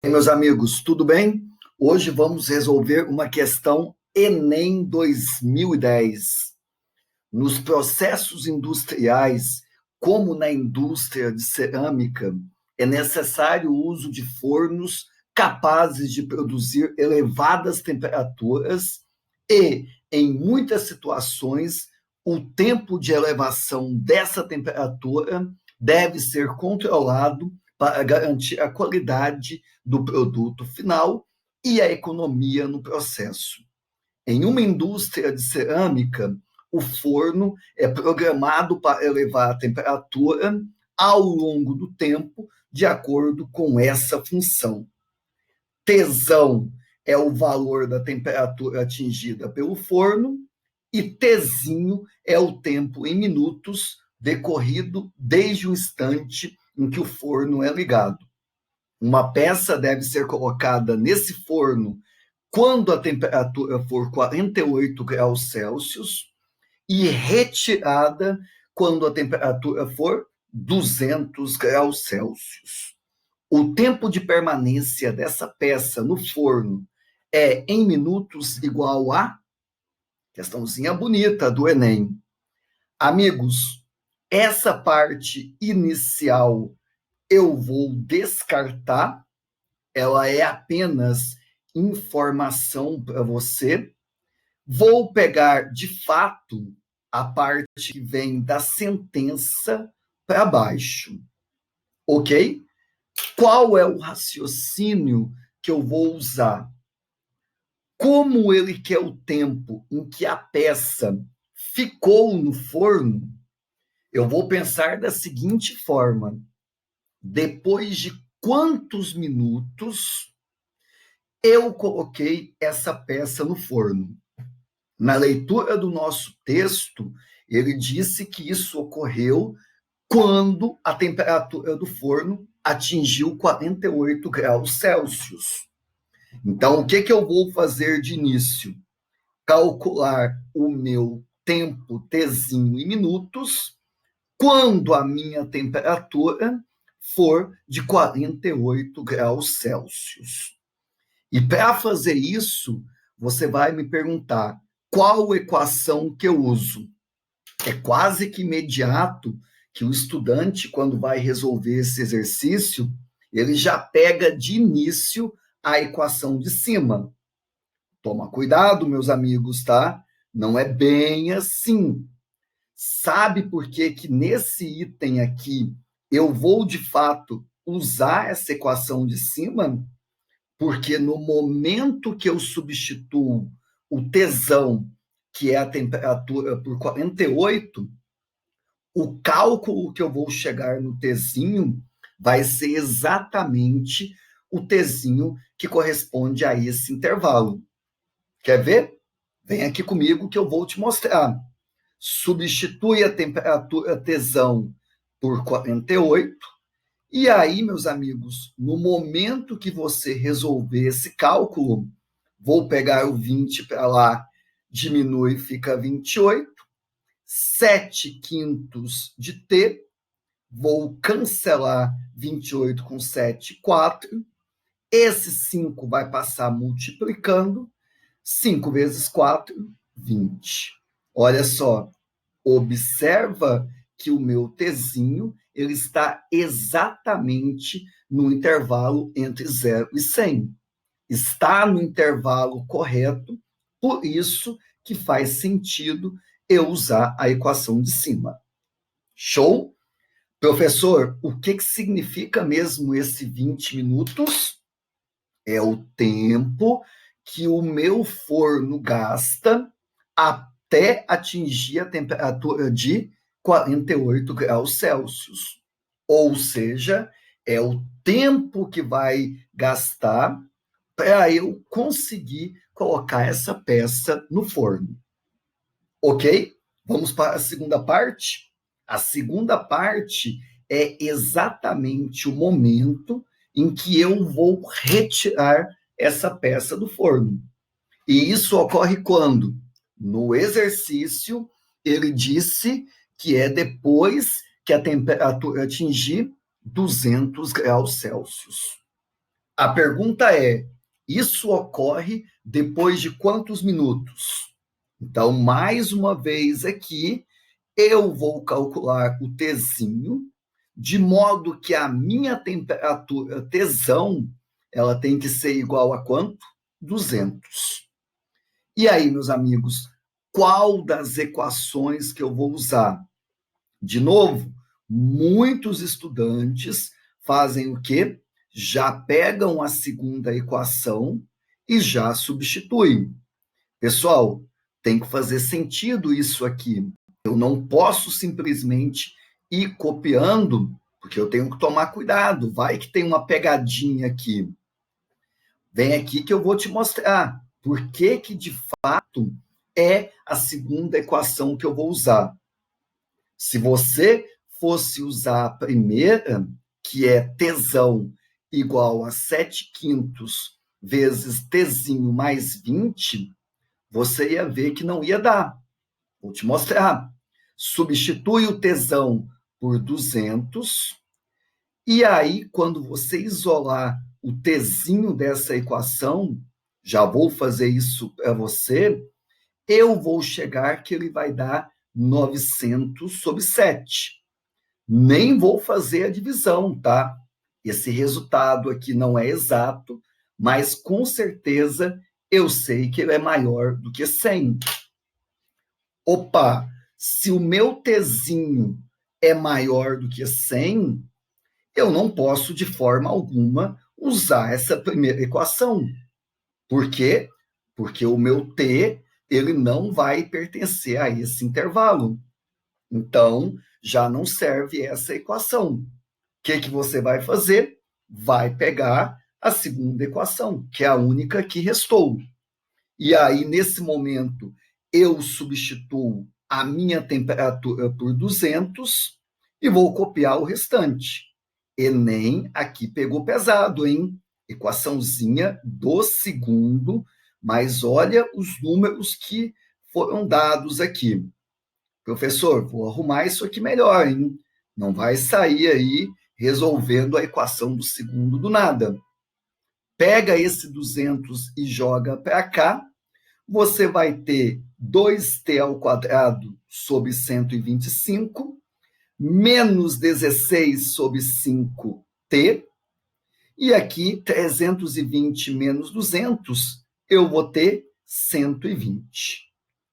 Meus amigos, tudo bem? Hoje vamos resolver uma questão Enem 2010. Nos processos industriais, como na indústria de cerâmica, é necessário o uso de fornos capazes de produzir elevadas temperaturas e, em muitas situações, o tempo de elevação dessa temperatura deve ser controlado para garantir a qualidade do produto final e a economia no processo. Em uma indústria de cerâmica, o forno é programado para elevar a temperatura ao longo do tempo, de acordo com essa função. Tzão é o valor da temperatura atingida pelo forno e Tzinho é o tempo em minutos decorrido desde o instante em que o forno é ligado. Uma peça deve ser colocada nesse forno quando a temperatura for 48 graus Celsius e retirada quando a temperatura for 200 graus Celsius. O tempo de permanência dessa peça no forno é em minutos igual a questãozinha bonita do Enem. Amigos, essa parte inicial eu vou descartar, ela é apenas informação para você. Vou pegar, de fato, a parte que vem da sentença para baixo, ok? Qual é o raciocínio que eu vou usar? Como ele quer o tempo em que a peça ficou no forno, eu vou pensar da seguinte forma: depois de quantos minutos eu coloquei essa peça no forno? Na leitura do nosso texto, ele disse que isso ocorreu quando a temperatura do forno atingiu 48 graus Celsius. Então, o que eu vou fazer de início? Calcular o meu tempo Tzinho em minutos quando a minha temperatura for de 48 graus Celsius. E para fazer isso, você vai me perguntar qual equação que eu uso. É quase que imediato que o estudante, quando vai resolver esse exercício, ele já pega de início a equação de cima. Toma cuidado, meus amigos, tá? Não é bem assim. Sabe por que que nesse item aqui eu vou, de fato, usar essa equação de cima? Porque no momento que eu substituo o tesão, que é a temperatura, por 48, o cálculo que eu vou chegar no Tzinho vai ser exatamente o Tzinho que corresponde a esse intervalo. Quer ver? Vem aqui comigo que eu vou te mostrar. Substitui a temperatura tesão por 48, e aí, meus amigos, no momento que você resolver esse cálculo, vou pegar o 20 para lá, diminui, fica 28, 7 quintos de T, vou cancelar 28 com 7, 4, esse 5 vai passar multiplicando, 5 vezes 4, 20. Olha só, observa que o meu Tzinho ele está exatamente no intervalo entre 0 e 100. Está no intervalo correto, por isso que faz sentido eu usar a equação de cima. Show? Professor, o que significa mesmo esse 20 minutos? É o tempo que o meu forno gasta até atingir a temperatura de 48 graus Celsius. Ou seja, é o tempo que vai gastar para eu conseguir colocar essa peça no forno. Ok? Vamos para a segunda parte? A segunda parte é exatamente o momento em que eu vou retirar essa peça do forno. E isso ocorre quando? No exercício, ele disse que é depois que a temperatura atingir 200 graus Celsius. A pergunta é: isso ocorre depois de quantos minutos? Então, mais uma vez aqui, eu vou calcular o Tzinho, de modo que a minha temperatura Tzão, ela tem que ser igual a quanto? 200. E aí, meus amigos, qual das equações que eu vou usar? De novo, muitos estudantes fazem o quê? Já pegam a segunda equação e já substituem. Pessoal, tem que fazer sentido isso aqui. Eu não posso simplesmente ir copiando, porque eu tenho que tomar cuidado. Vai que tem uma pegadinha aqui. Vem aqui que eu vou te mostrar por que de fato é a segunda equação que eu vou usar. Se você fosse usar a primeira, que é Tzão igual a 7/5 vezes Tzinho mais 20, você ia ver que não ia dar. Vou te mostrar. Substitui o Tzão por 200, e aí, quando você isolar o Tzinho dessa equação, já vou fazer isso para você, eu vou chegar que ele vai dar 900/7. Nem vou fazer a divisão, tá? Esse resultado aqui não é exato, mas com certeza eu sei que ele é maior do que 100. Opa, se o meu Tzinho é maior do que 100, eu não posso de forma alguma usar essa primeira equação. Por quê? Porque o meu T, ele não vai pertencer a esse intervalo. Então, já não serve essa equação. O que você vai fazer? Vai pegar a segunda equação, que é a única que restou. E aí, nesse momento, eu substituo a minha temperatura por 200 e vou copiar o restante. Enem aqui pegou pesado, hein? Equaçãozinha do segundo, mas olha os números que foram dados aqui. Professor, vou arrumar isso aqui melhor, hein? Não vai sair aí resolvendo a equação do segundo do nada. Pega esse 200 e joga para cá, você vai ter 2t² sobre 125, menos 16/5t, e aqui 320 menos 200, eu vou ter 120.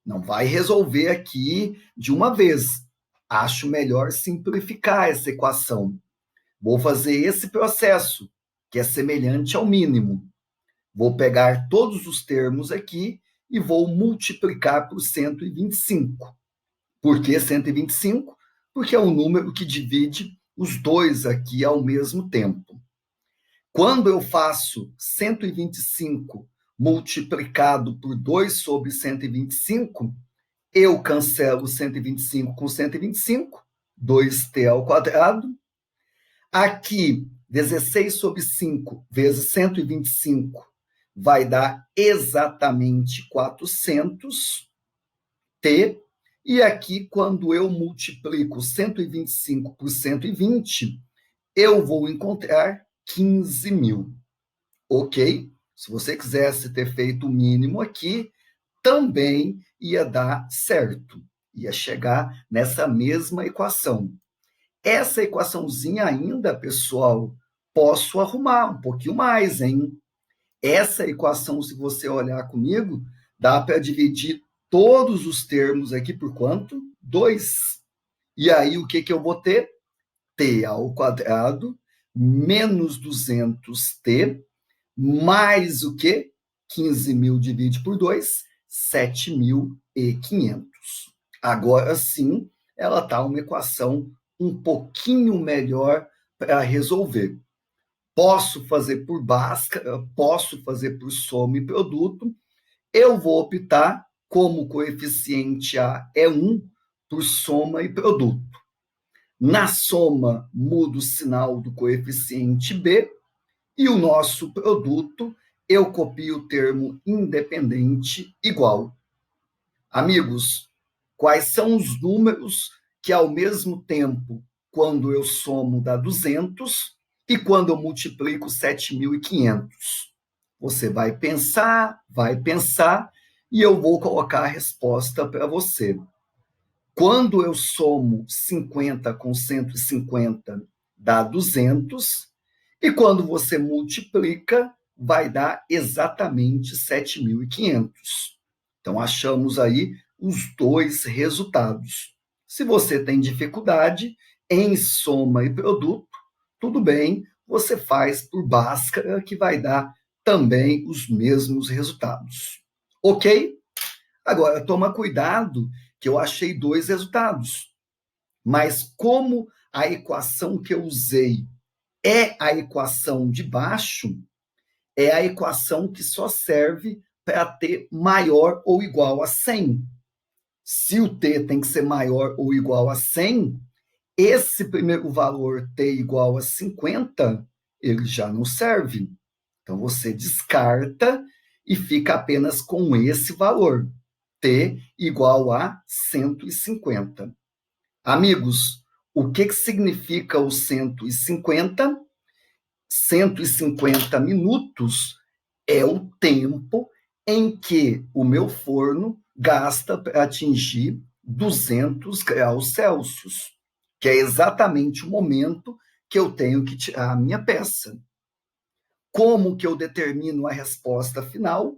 Não vai resolver aqui de uma vez. Acho melhor simplificar essa equação. Vou fazer esse processo, que é semelhante ao mínimo. Vou pegar todos os termos aqui e vou multiplicar por 125. Por que 125? Porque é o número que divide os dois aqui ao mesmo tempo. Quando eu faço 125 multiplicado por 2/125, eu cancelo 125 com 125, 2t². Aqui, 16/5 vezes 125 vai dar exatamente 400t. E aqui, quando eu multiplico 125 por 120, eu vou encontrar 15.000. Ok? Se você quisesse ter feito o mínimo aqui, também ia dar certo. Ia chegar nessa mesma equação. Essa equaçãozinha ainda, pessoal, posso arrumar um pouquinho mais, hein? Essa equação, se você olhar comigo, dá para dividir todos os termos aqui por quanto? 2. E aí, o que eu vou ter? t² menos 200t, mais o quê? 15.000 divide por 2, 7.500. Agora sim, ela está uma equação um pouquinho melhor para resolver. Posso fazer por Bhaskara, posso fazer por soma e produto. Eu vou optar, como o coeficiente A é 1, por soma e produto. Na soma, mudo o sinal do coeficiente B, e o nosso produto, eu copio o termo independente igual. Amigos, quais são os números que, ao mesmo tempo, quando eu somo, dá 200, E quando eu multiplico 7.500? Você vai pensar, e eu vou colocar a resposta para você. Quando eu somo 50 com 150, dá 200, e quando você multiplica, vai dar exatamente 7.500. Então, achamos aí os dois resultados. Se você tem dificuldade em soma e produto, tudo bem, você faz por Bhaskara, que vai dar também os mesmos resultados. Ok? Agora, toma cuidado, que eu achei dois resultados. Mas como a equação que eu usei é a equação de baixo, é a equação que só serve para t maior ou igual a 100. Se o t tem que ser maior ou igual a 100, esse primeiro valor t igual a 50, ele já não serve. Então, você descarta e fica apenas com esse valor, t igual a 150. Amigos, o que significa o 150? 150 minutos é o tempo em que o meu forno gasta para atingir 200 graus Celsius, que é exatamente o momento que eu tenho que tirar a minha peça. Como que eu determino a resposta final?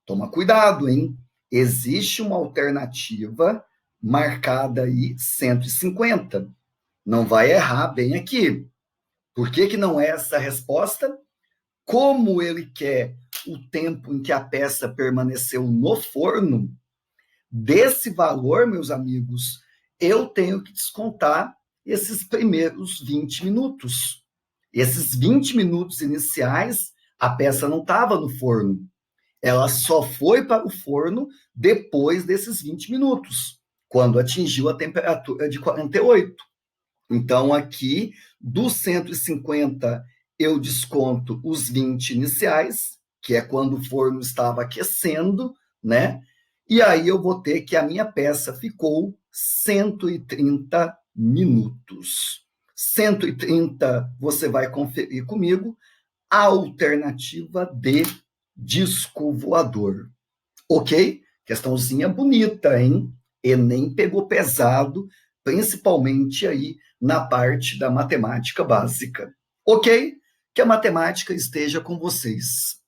Toma cuidado, hein? Existe uma alternativa marcada aí 150. Não vai errar bem aqui. Por que não é essa a resposta? Como ele quer o tempo em que a peça permaneceu no forno, desse valor, meus amigos, eu tenho que descontar esses primeiros 20 minutos. Esses 20 minutos iniciais, a peça não estava no forno. Ela só foi para o forno depois desses 20 minutos, quando atingiu a temperatura de 48. Então, aqui, dos 150, eu desconto os 20 iniciais, que é quando o forno estava aquecendo, né? E aí eu vou ter que a minha peça ficou 130 minutos. 130, você vai conferir comigo, a alternativa D, disco voador. Ok? Questãozinha bonita, hein? Enem pegou pesado, principalmente aí na parte da matemática básica. Ok? Que a matemática esteja com vocês.